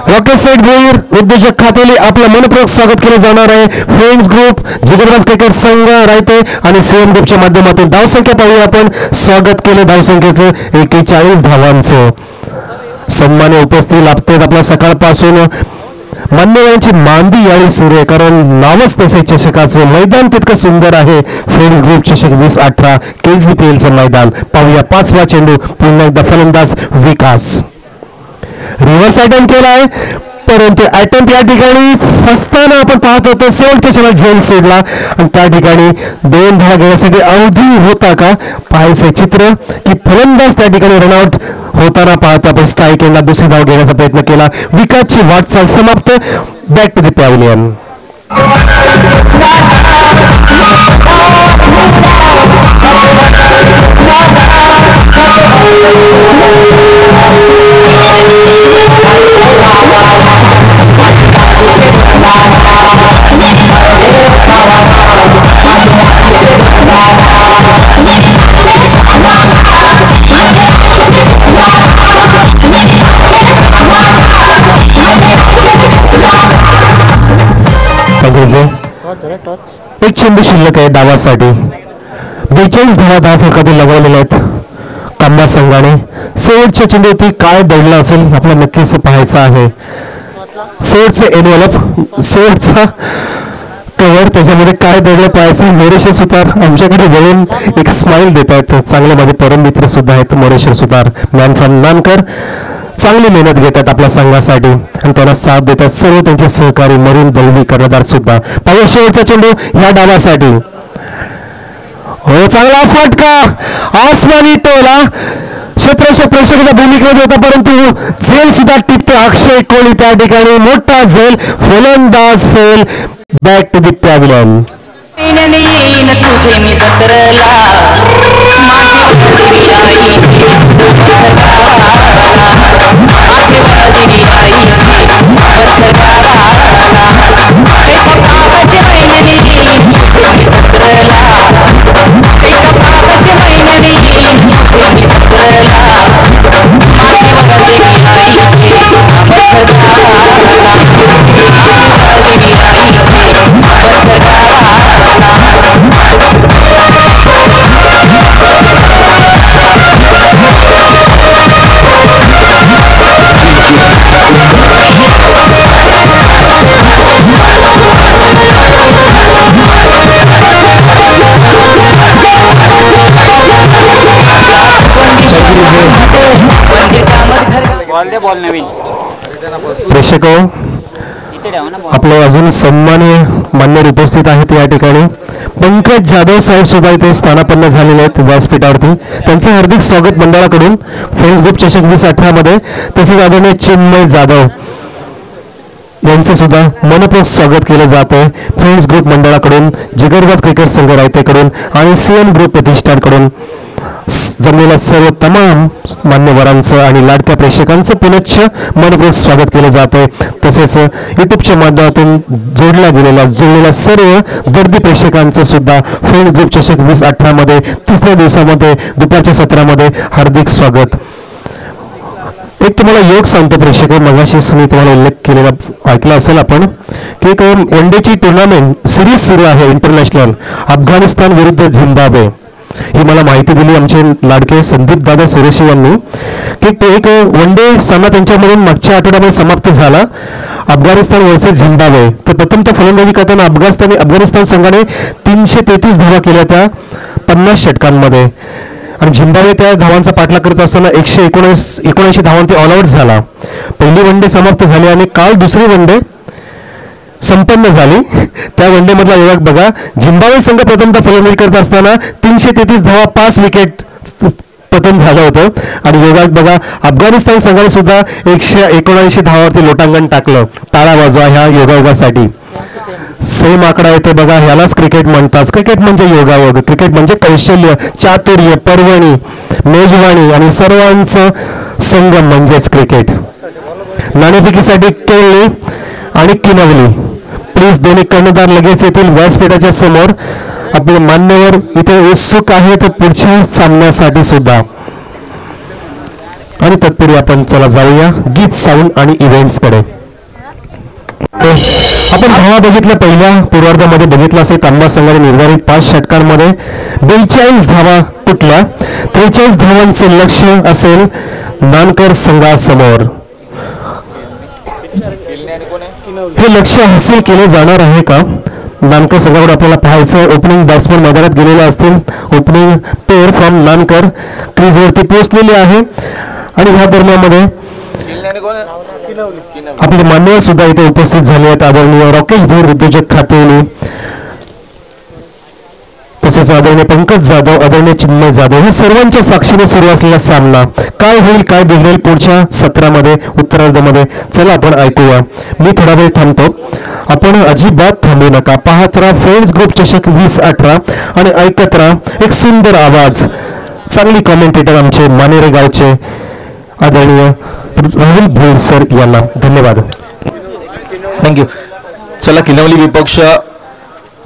राकेश सेठ भोईर उद्योजक खातेली आपलं मनपूर्वक स्वागत केलं जाणार आहे. फ्रेंड्स ग्रुप, जिगरबाज क्रिकेट संघ रायते आणि सीएम ग्रुपच्या माध्यमातून धावसंख्या पाहूया आपण. स्वागत केलं धावसंख्येचं 41 धावांचं. सन्मान्य उपस्थिती लाभतात आपल्या सकाळपासून. मान्यवरांची मांदी याळी सुरू आहे, कारण नावच तसे चषकाचं. मैदान तितकं सुंदर आहे. फ्रेंड्स ग्रुप चषक 2018 KZPLचं मैदान. पाहूया 5वा चेंडू. पुन्हा एकदा फलंदाज विकास. रिव्हर्स अटेम्प्ट केलाय, परंतु अटेम्प्ट या ठिकाणी फसताना आपण पाहत होतो. शेवटच्या क्षणात झेल सोडला आणि त्या ठिकाणी 2 धावा घेण्यासाठी अवधी होता का पाहायचे चित्र, की फलंदाज त्या ठिकाणी रनआउट होताना पाहतो आपण. स्ट्राईक एंडला दुसरी धाव घेण्याचा प्रयत्न केला. विकासची वाटचाल समाप्त. Back to the pavilion. एक चेंडू शिल्लक आहे डावासाठी. 42 धावा फलकातील लगवलेल्या आहेत कांबा संघाने. शेवटच्या चेंडूवरती काय दडलं असेल आपल्याला नक्कीच पाहायचं आहे. शेवटचे एनवलप, शेवटचा कव्हर, त्याच्यामध्ये काय दडलं पाहायचं. मोरेश्वर सुतार आमच्याकडे वळून एक स्माइल देत आहेत. चांगले माझे परम मित्र सुद्धा आहेत मोरेश्वर सुतार, मॅन फ्रॉम नानकर. चांगली मेहनत घेतात आपल्या संघासाठी आणि त्यांना साथ देतात सर्व त्यांचे सहकारी मरीन दलवी कर्णधार सुद्धा. पाहिजे शेवटचा चेंडू ह्या डावासाठी. हो, चांगला फटका, आसमानी टोला. क्षेत्ररक्षक प्रेक्षकाच्या भूमिकेमध्ये होता, परंतु झेल सुद्धा टिपतो. अक्षय कोहली त्या ठिकाणी मोठा झेल. फलंदाज fail. Back to the pavilion. प्रेक्षक आपले अजून सन्माननीय मान्यवर उपस्थित आहेत या ठिकाणी. पंकज जाधव साहेब सुद्धा इथे स्थानापन्न झालेले आहेत व्यासपीठावरती. त्यांचं हार्दिक स्वागत मंडळाकडून फ्रेंड्स ग्रुप चषक 2018 मध्ये. तसेच आदरणीय चिन्मय जाधव यांचं सुद्धा मनपूर्वक स्वागत केलं जात आहे फ्रेंड्स ग्रुप मंडळाकडून, जिगरबाज क्रिकेट संघ रायतेकडून आणि सीएम ग्रुप प्रतिष्ठानकडून. जमलेल्या सर्व तमाम मान्यवरांचं आणि लाडक्या प्रेक्षकांचं पुनश्च मनपूर्वक स्वागत केलं जात आहे. तसेच युट्यूबच्या माध्यमातून जोडलेल्या सर्व दर्दी प्रेक्षकांचं सुद्धा फ्रेंड्स ग्रुप चषक 2018 मध्ये 3ऱ्या दिवसामध्ये दुपारच्या सत्रामध्ये हार्दिक स्वागत. एक तुम्हाला योग सांगतो प्रेक्षक, मगाशीच मी तुम्हाला उल्लेख केलेला ऐकला असेल आपण, की एक वनडेची टुर्नामेंट सिरीज सुरू आहे इंटरनॅशनल, अफगाणिस्तान विरुद्ध झिम्बाब्वे. ही मला माहिती दिली आमचे लाडके संदीप दादा सुरेशी यांनी, की ते एक वन डे सामना त्यांच्यामधून मागच्या आठवड्यामध्ये समाप्त झाला, अफगाणिस्तान वर्सेस झिम्बाब्वे. तर प्रथम त्या फलंदाजी करताना अफगाणिस्तान संघाने 333 धावा केल्या त्या 50 षटकांमध्ये आणि झिम्बाब्वे त्या धावांचा पाठलाग करत असताना 179 धावांनी ऑल आउट झाला. पहिली वन डे समाप्त झाली आणि काल दुसरी वन डे संपन्न झाली. त्या वन डे मधला विभाग बघा, झिम्बाब्वे संघ प्रथमतः फलंदाजी करत असताना 333 धावा 5 विकेट पतन झालं होतं आणि विभाग बघा अफगाणिस्तान संघाने सुद्धा 179 धावावरती लोटांगण टाकलं. टाळा वाजवा ह्या योगायोगासाठी. सेम आकडा येतो बघा, ह्यालाच क्रिकेट म्हणतात. क्रिकेट म्हणजे योगायोग, क्रिकेट म्हणजे कौशल्य, चातुर्य, पर्वणी, मेजवानी आणि सर्वांचं संगम म्हणजेच क्रिकेट. नाणेफेकीसाठी केळली आणि किनवली. प्लीज दोन्ही कर्णधार लगेच येतील व्यासपीठाच्या समोर. आपले मान्यवर इथे उत्सुक आहेत पुढच्या सामन्यासाठी सुद्धा. आणि तत्पूर्वी आपण चला जाऊया गीत साऊंड आणि इव्हेंट्स कडे. आपण धावा बघितल्या पहिल्या पूर्वार्धामध्ये बघितलं असेल कांबा संघाने निर्धारित 5 षटकांमध्ये 42 धावा तुटल्या. 43 धावांचे लक्ष असेल नानकर संघासमोर. हे लक्ष हासिल केले जाणार आहे का? नानकर संघाकडे आपल्याला पाहायचं ओपनिंग बॅट्समन मैदानात गेलेले असतील. ओपनिंग पेअर फ्रॉम नानकर क्रीजवरती पोहोचलेले आहे आणि ह्या दरम्यानमध्ये आपले मान्यवर सुद्धा इथे उपस्थित झाले आहेत. आदरणीय राकेश धूर उद्योजक खातेवली, तसेच आदरणीय पंकज जाधव, आदरणीय चिन्मय जाधव, या सर्वांच्या साक्षीने सुरू असलेला सामना काय होईल काय बिघडेल पुढच्या सत्रामध्ये उत्तरार्धामध्ये चला आपण ऐकूया. मी थोडा वेळ थांबतो, आपण अजिबात थांबू नका. पाहत राहा फ्रेंड्स ग्रुप चषक 2018 आणि ऐकत राहा एक सुंदर आवाज. चांगली कॉमेंटेटर आमचे मानेरे गावचे आदरणीय राहुल भोर सर यांना धन्यवाद. थँक्यू. चला किनवली विपक्ष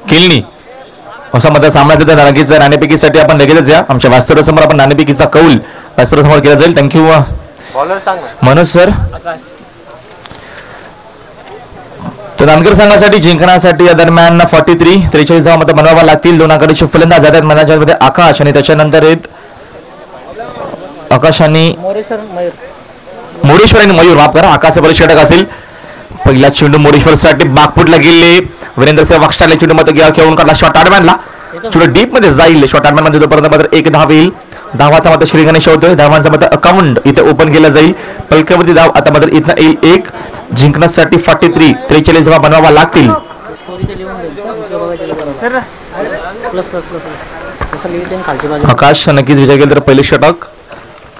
किलनी असा मध्ये सामन्याचा त्या नाणेफेकीचा नाणेफेकीसाठी आपण लगेचच या आमच्या वास्तव्यासमोर आपण नाणेफेकीचा कौल वास्तव्यासमोर केला जाईल. Thank you Manoj sir. तर नानकर संघासाठी जिंकण्यासाठी या दरम्यान 43 धावा मतं बनवावा लागतील. 2 आघाडीचे फलंदाज जातात मैदानामध्ये आकाश आणि त्याच्यानंतर आहेत आकाश आणि मोरेश्वर आणि मयूर. माफ करा, आकाश षटक असेल. पहिला चेंडू मोरेश्वर साठी बागपुटला गेले. वीरेंद्र सेहवाग वागस्टारला चेंडू मध्ये खेळून काढला. शॉर्ट आडमॅनला चेंडू डीप मध्ये जाईल. शॉर्ट आडमॅन मध्ये तोपर्यंत मात्र 1 धाव येईल. धावाचा मात्र श्री गणेश होतोय. धावांचा मात्र अकाउंट इथे ओपन केलं जाईल. पलकेवरती धाव आता मात्र इथं येईल 1. जिंकण्यासाठी 43 धावा बनवावा लागतील. आकाश नक्कीच विजय केला तर पहिले षटक.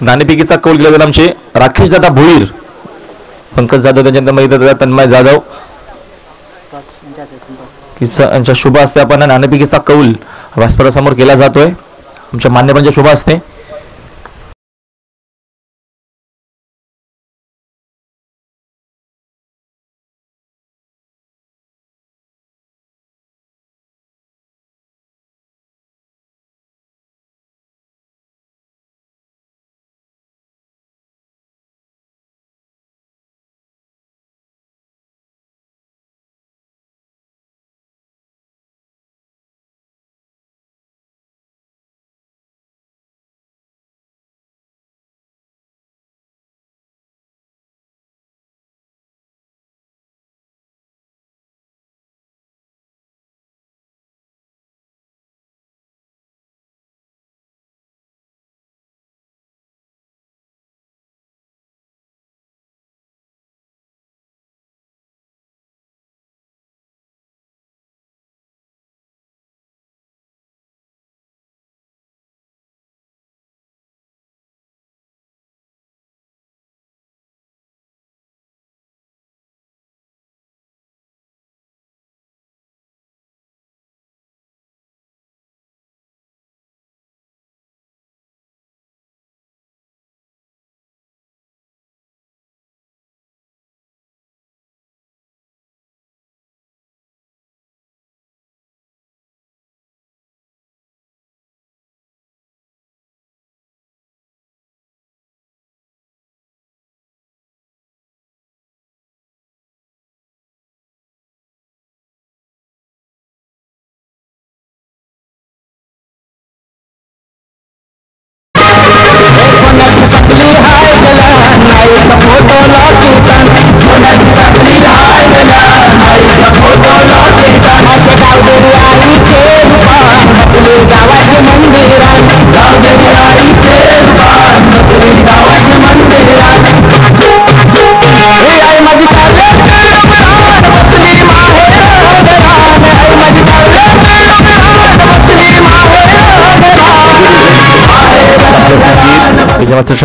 नाणेफेकीचा कौल केला जाईल आमचे राकेश दादा भोईर, पंकज जाधव, त्यांच्यानंतर तन्मय जाधव यांच्या शुभ असते. आपण नाणेफेकीचा कौल व्यासपीठासमोर केला जातोय आमच्या मान्यवरांच्या शुभ असते.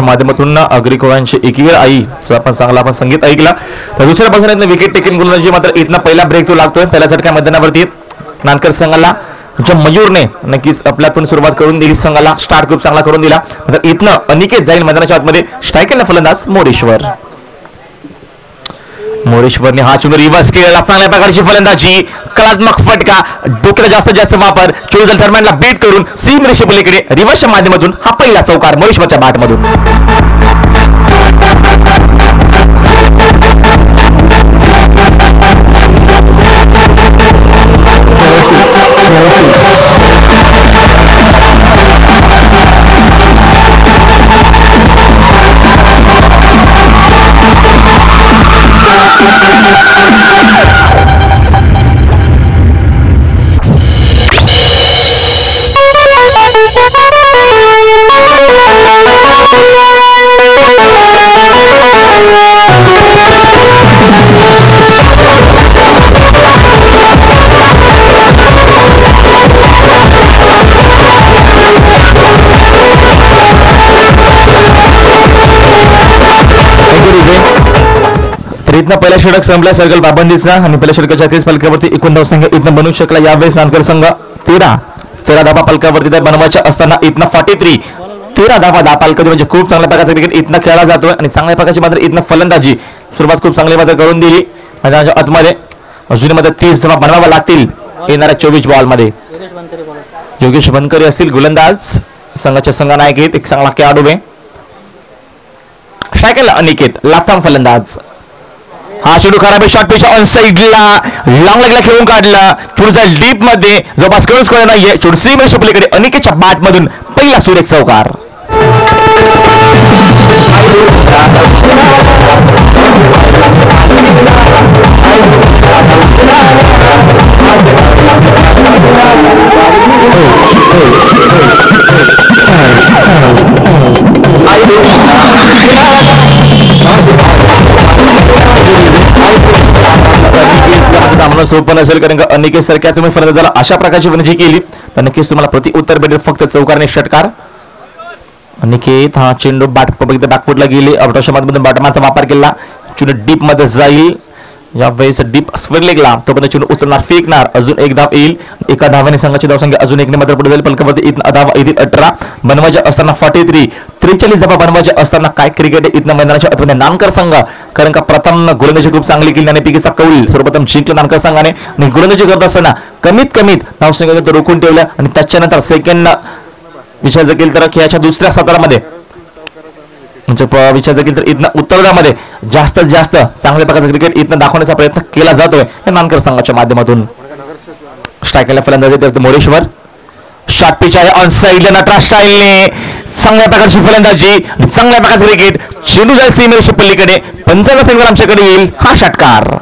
माध्यमातून अग्रिकोळांची एकीवर आईचं आपण संगीत ऐकला. तर दुसऱ्या बाजूने विकेट टेकिंग गोलंदाजी मात्र इथनं पहिला ब्रेक तो लागतोय. पहिल्या झटक्या मैदानावरती नानकर संघाला मयूरने नक्कीच आपल्यातून सुरुवात करून दिली. संघाला स्टार्ट ग्रुप चांगला करून दिला. मात्र इथनं अनिकेत जाईल मैदानाच्या आतमध्ये. स्ट्रायकरला फलंदाज मोरेश्वरने हा चेंडू रिव्हर्स केलेला. चांगल्या प्रकारची फलंदाजी कलात्मक फटका, डोक्याला जास्तीत जास्त वापर, चेंडू दरम्यानला बीट करून सीम रेषेपलीकडे रिव्हर्सच्या माध्यमातून हा पहिला चौकार मोरेश्वरच्या बॅटमधून. इथनं पहिला षटक संपला सर्कल पाबंदीचा आणि पहिल्या षटकाच्या क्रीज फलकावरती एकूण धावसंख्या इथनं बनवू शकला. यावेळेस नांदकर संघ 13 धावा फलकावरती तर बनवायच्या असताना इथनं 13 धावा पालकावरती म्हणजे खूप चांगल्या प्रकारचा क्रिकेट इथनं खेळला जातोय आणि चांगल्या प्रकारची मात्र इथनं फलंदाजी सुरुवात खूप चांगली मात्र करून दिली. मैदानाच्या आतमध्ये अजूनमध्ये 30 धावा बनवाव्या लागतील येणाऱ्या 24 बॉलमध्ये. योगेश बनकरी असतील गोलंदाज, संघाचे संघनायक आहेत, एक चांगला खेळाडू आहे. स्ट्रायकरला अनिकेत, लेफ्ट आर्म फलंदाज. हा चेंडू खराब आहे, शॉर्ट पिच ऑन साइडला लॉंग लेगला खेळून काढला, चेंडू जाईल डीप मध्ये, जवळपास कळूच कळ नाहीये, चेंडू सीम रेषेपलीकडे अनिकेतच्या बॅट मधून पहिला सुरेख चौकार. सोपं नसेल कारण का अनिकेत सारख्या तुम्ही फलंदाजाला अशा प्रकारची विनंती केली तर नक्कीच तुम्हाला प्रति उत्तर भेटेल फक्त चौकारने षटकार. अनिकेत हा चेंडू बॅकफुटला गेली, आउटच्या मधून बॅटमॅनचा वापर केला, चेंडू डीप मध्ये जाईल, यावेळेस डीप स्क्वेअर लेगला तो पण चेंडू उचलणार, फेकणार, अजून एक धाव येईल, एका धावाने संघाची धावसंख्या अजून एकने मात्र पुढे जाईल. फलकावरती इथं धावा येतील 18 बनवायचे असताना 43 धावा बनवायचे असताना काय क्रिकेट इथं मैदानाच्या आतमध्ये नांदकर संघ कारण का प्रथम गोलंदाजी खूप चांगली केली आणि पिकेचा कौल सर्वप्रथम जिंकला नांदकर संघाने आणि गोलंदाजी करत असताना कमीत धावसंख्या रोखून ठेवल्या आणि त्याच्यानंतर सेकंड विचार जर केला तर खेळाच्या दुसऱ्या सत्रामध्ये म्हणजे विचार जर केला तर इथनं उत्तरामध्ये जास्तीत जास्त चांगल्या प्रकारचा क्रिकेट इथनं दाखवण्याचा प्रयत्न केला जातोय या नांदकर संघाच्या माध्यमातून. स्ट्रायकरला फलंदाजी मोरेश्वर, शॉर्ट पिच आहे ऑन साइडला, नटरा स्टाईलने चांगल्या प्रकारची फलंदाजी, चांगल्या प्रकारचे क्रिकेट, चेंडू जाईल सीमेरेषे पलीकडे, 55 सेकंद आमच्याकडे येईल हा षटकार.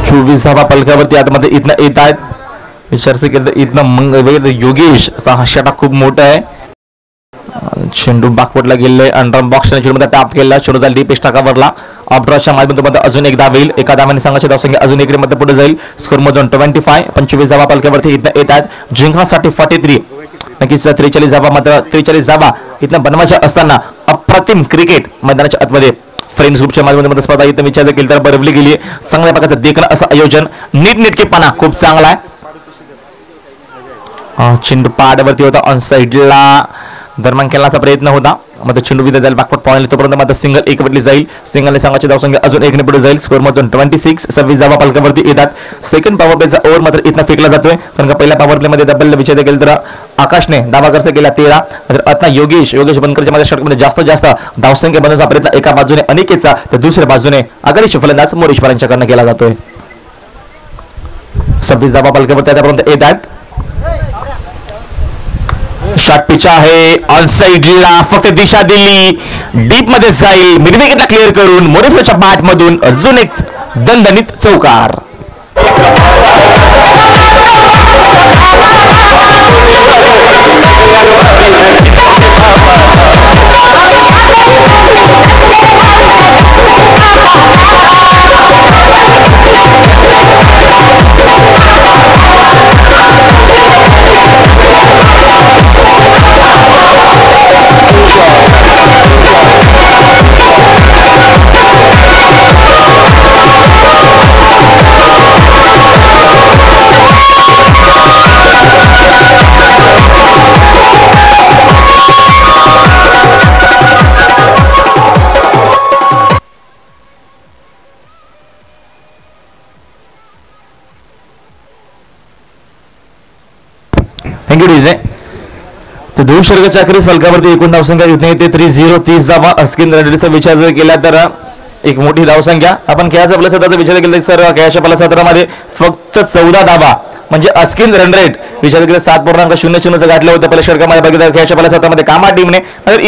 चोवीस धावा पलकावरती आतमध्ये इथनं येत आहेत. विचार केलं तर इथनं योगेश हा षटक खूप मोठा आहे. चेंडू बॅकवर्डला गेले, अंडर बॉक्स चेंडूमध्ये टॅप केला, चेंडू जाईल डीप टाकावरला, ऑफड्रॉच्या माध्यमातून अजून एक धाव येईल, एका धावाने संघाची धावसंख्या अजून एक मध्ये पुढे जाईल. स्कोर मधून 25 धावा पलकावरती इथनं येत आहेत. जिंकण्यासाठी 43 नक्कीच 43 धावा मात्र 43 धावा इथनं बनवायच्या असताना अप्रतिम क्रिकेट मैदानाच्या आतमध्ये फ्रेंड्स ग्रुपच्या माध्यमातून स्पर्धा इथं विचार केली तर भरवली गेली. चांगल्या प्रकारचं देखणं असं आयोजन, नीटनेटकेपणा खूप चांगला आहे. चेंडू पाडावरती होता, ऑन साइडला दरम्यान खेळण्याचा प्रयत्न होता, मग चेंडू विधा जाईल बॅकवर्ड पॉईंट, तोपर्यंत मात्र सिंगल एक बदली जाईल, सिंगलने संघाची धावसंख्या अजून एकने पुढे जाईल. स्कोर मधून 26 धावा पालकावरती येतात. सेकंड पॉवर प्लेचा ओव्हर मात्र इथनं फेकला जातोय कारण का पहिल्या पॉवर प्ले मध्ये डबल विचार केला तर आकाशने धावा खर्च केला 13, आता योगेश बनकरच्या मध्ये षटकामध्ये जास्तीत जास्त धावसंख्या बनवण्याचा प्रयत्न एका बाजूने अनिकेतचा तर दुसऱ्या बाजूने आघाडीचे फलंदाज मोरेश्वरांच्याकडनं केला जातोय. 26 धावा पालकावरती आतापर्यंत येतात. शॉर्ट पिच आहे ऑन साइडला, फक्त दिशा दिली, डीप मध्ये जाईल, मिड विकेटला क्लिअर करून मोरेश्वरच्या बॅट मधून अजून एक दणदणीत चौकार. Thank you DJ. तर दोन षटकाच्या अखेरीस फलकावरती एकूण धावसंख्या इथे ते 30 धावा अस्किन रणजीचा विचार जर केला तर एक मोठी धावसंख्या. आपण खेळाच्या पहिल्या सत्राचा विचार केला तर खेळाच्या पहिल्या सत्रामध्ये फक्त 14 धावा म्हणजे अस्किन रन रेट विचार केला 7.00 गाठलं होतं पहिल्या षटकामध्ये. बघितलं खेळाच्या पहिल्या सत्रामध्ये कामा टीमने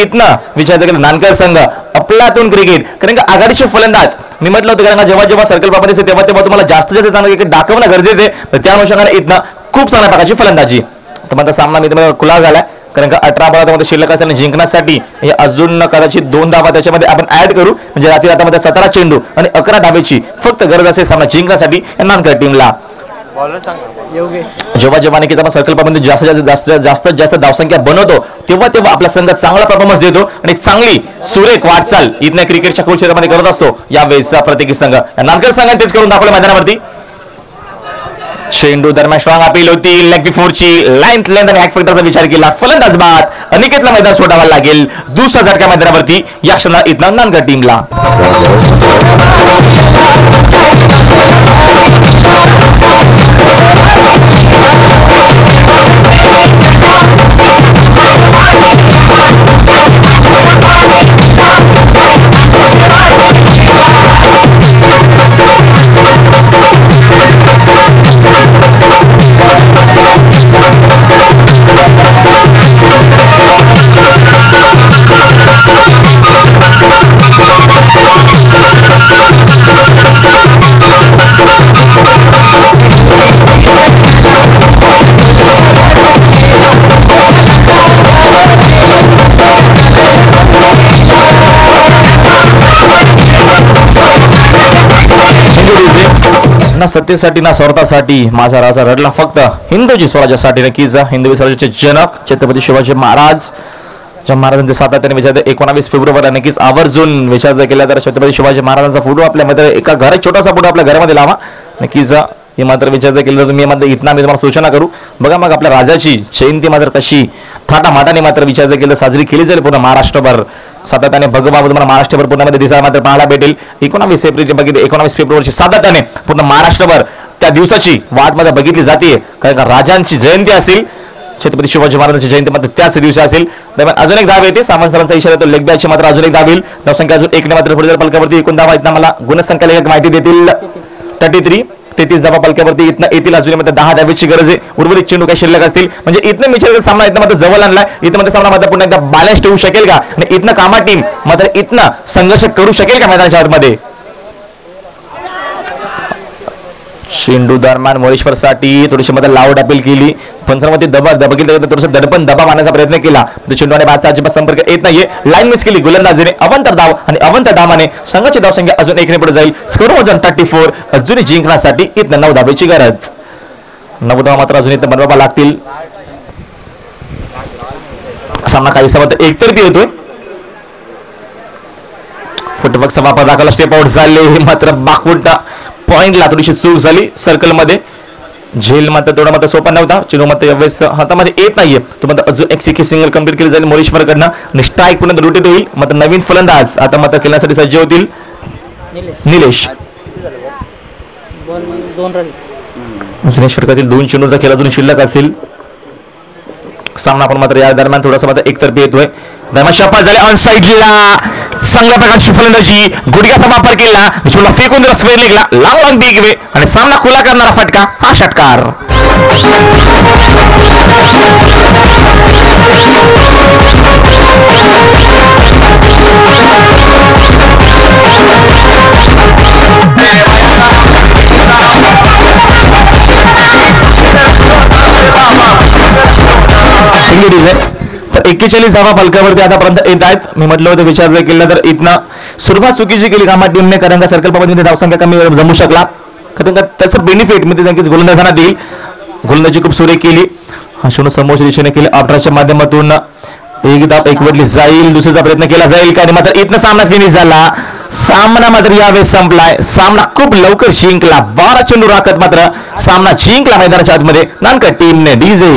इथनं विचार केला नानकर संघ अफलातून क्रिकेट. कारण का आघाडीचे फलंदाज मी म्हटलं होतं कारण जेव्हा जेव्हा सर्कल पापा तेव्हा तुम्हाला जास्तीत जास्त चांगलं क्रिकेट दाखवणं गरजेचं आहे. तर त्या अनुषंगाने इथनं खूप चांगल्या प्रकारची फलंदाजी. तर माझा सामना मी तुम्हाला खुला झालाय कारण का 18 बॉलामध्ये शिल्लक असताना जिंकण्यासाठी हे अजून कदाचित 2 धावा त्याच्यामध्ये आपण ऍड करू म्हणजे रात्री 17 चेंडू आणि 11 धावेची फक्त गरज असेल सामना जिंकण्यासाठी या नानकर टीमला. जेव्हा जेव्हा नक्कीच आपण सर्कल पामध्ये जास्त धावसंख्या बनवतो तेव्हा आपला संघ चांगला परफॉर्मन्स देतो आणि चांगली सुरेख वाटचाल इथल्या क्रिकेटच्या खेळ क्षेत्रामध्ये करत असतो. यावेळेसचा प्रत्येकी संघ या नानकर संघाने तेच करून दाखवलं मैदानावरती. चेंडू दरम्यान स्ट्रॉंग अपील होती लेग बिफोरची लेंथ आणि हॅक फॅक्टरचा विचार केला फलंदाज बाद अनिकेतला मैदान सोडावा लागेल. दुसरा झटका मैदानावरती या क्षणाला इथं नानकर टीमला. ना सत्तेसाठी ना स्वार्थासाठी माझा राजा रडला फक्त हिंदूजी स्वराज्यासाठी. नक्कीच हिंदवी स्वराज्याचे जनक छत्रपती शिवाजी महाराज ज्या महाराजांचे सातत्याने विचार 19 फेब्रुवारी नक्कीच आवर्जून विचार केला तर छत्रपती शिवाजी महाराजांचा फोटो आपल्या मध्ये एका घरात छोटासा फोटो आपल्या घरामध्ये लावा. नक्कीच हे मात्र विचार केलं तर मी मात्र इथं मी तुम्हाला सूचना करू बघा मग आपल्या राजाची जयंती मात्र कशी थाटामाटाने मात्र विचार केलं साजरी केली जाईल पूर्ण महाराष्ट्रभर. सातत्याने भगवान तुम्हाला महाराष्ट्रभर पूर्णमध्ये दिसायला मात्र पाहायला भेटेल. 19 एप्रिल बघितले 19 फेब्रुवारीची सातत्याने पूर्ण महाराष्ट्रभर त्या दिवसाची वाट मध्ये बघितली जाते कारण का राजांची जयंती असेल छत्रपती शिवाजी महाराजांची जयंती मात्र त्याच दिवशी असेल. दरम्यान अजून एक धाव येते सामंत सरांचा इशारा येतो लेग बॅकची मात्र अजून एक धाव येईल. धावसंख्या अजून 1 ने मात्र पुढे पलकावरती एकूण धावा इथं मला गुणसंख्या लेखक माहिती देतील 33 धावा पलकावरती इथं येतील. अजून मात्र 10 धावेची गरज आहे. उर्वरित चेंडू काही शिल्लक असतील म्हणजे इथनं विचार सामना इथं मात्र जवळ आणलाय. इथं मात्र सामना मात्र पुन्हा एकदा बॅलन्स ठेवू शकेल का आणि इथनं कामा टीम मात्र इथनं संघर्ष करू शकेल का मैदानाच्या आतमध्ये. चेंडू दरम्यान मोरेश्वर साठी थोडीशी मध्ये लावड अपील केली पण सर्व बघितलं थोडंसं दडपण दबाव आणण्याचा प्रयत्न केला. चेंडू आणि बादचा अजिबात संपर्क येत नाहीये. लाईन मिस केली गोलंदाजीने अवंतर धाव आणि अवंतर धावाने संघाची धावसंख्या अजून 1 ने पुढे जाईल. स्कोर वजन 34 अजून जिंकण्यासाठी इथं 9 धावेची गरज. 9 धावा मात्र अजून इथं बनवावा लागतील. सामना काही समोर एकतर्फी होतोय. फुटबॉल सभापती दाखल स्टेप आउट झाले मात्र बाकूट पॉइंटला थोडीशी चूक झाली सर्कल मध्ये. झेल मात्र थोडा मात्र सोपा नव्हता. चेंडू मात्र यावेळेस हातामध्ये येत नाहीये तो मात्र अजून एक सिंगल कंप्लीट केली जाईल मोरेश्वर कडनं आणि स्ट्राईक पुन्हा रोटेट होईल. मात्र नवीन फलंदाज आता मात्र खेळण्यासाठी सज्ज होतील निलेश. जुन्या षटकातील 2 चेंडूचा खेळ अजून शिल्लक असेल. सामना पण मात्र या दरम्यान थोडासा मात्र एकतर्फी येतोय. दरम्यान शपथ झाले ऑन साईडला चांगल्या प्रकारची फलंदाजी गुडघ्याचा वापर केला चेंडूला फेकून दिला स्क्वेअर लेगला लाँग बिग वे आणि सामना खुला करणारा फटका हा षटकार. तर 41 धावा फलकावरती आतापर्यंत येत आहेत. मी म्हटलं होतं विचार केला तर इथनं सुरुवात चुकीची केली कामा टीमने कारण का सर्कल पामध्ये धावसंख्या कमी जमू शकला कारण का त्याचं बेनिफिट मी नक्कीच गोलंदाजांना देईल. गोलंदाजी खूप सुरेख केली. हा समोरच्या दिशेने केली ऑप्टरच्या माध्यमातून एक धाव एकवटली जाईल. दुसऱ्याचा प्रयत्न केला जाईल का आणि मात्र इथनं सामना फिनिश झाला. सामना मात्र यावेळेस संपलाय. सामना खूप लवकर जिंकला. 12 चेंडू राखत मात्र सामना जिंकला मैदानाच्या आतमध्ये नानकर टीमने. डीजे